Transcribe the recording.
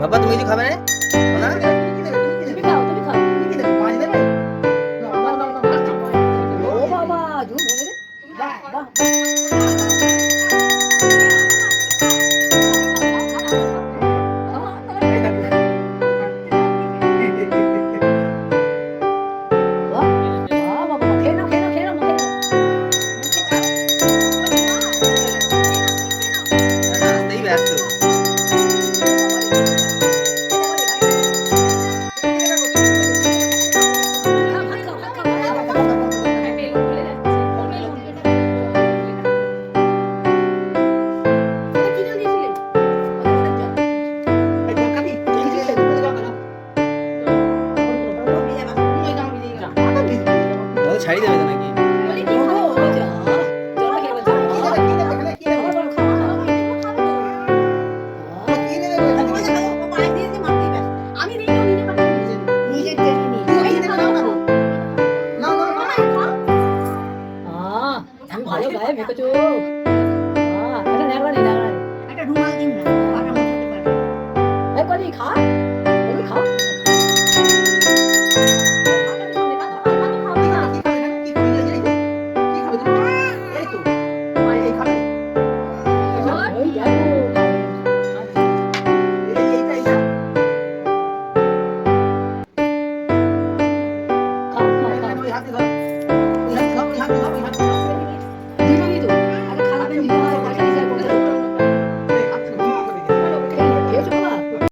বাবা তুমি কিছু খাবে না সোনা? নাচতেই ব্যস্ত। ছাড়িয়ে দেবে তো নাকি? ভালো গায়ে ভেবেছো এটা নেগড়া নেই একটা রুমাল দিন না পাটা মুছতে পারে এই কলি খা কলি খা হাতে ধর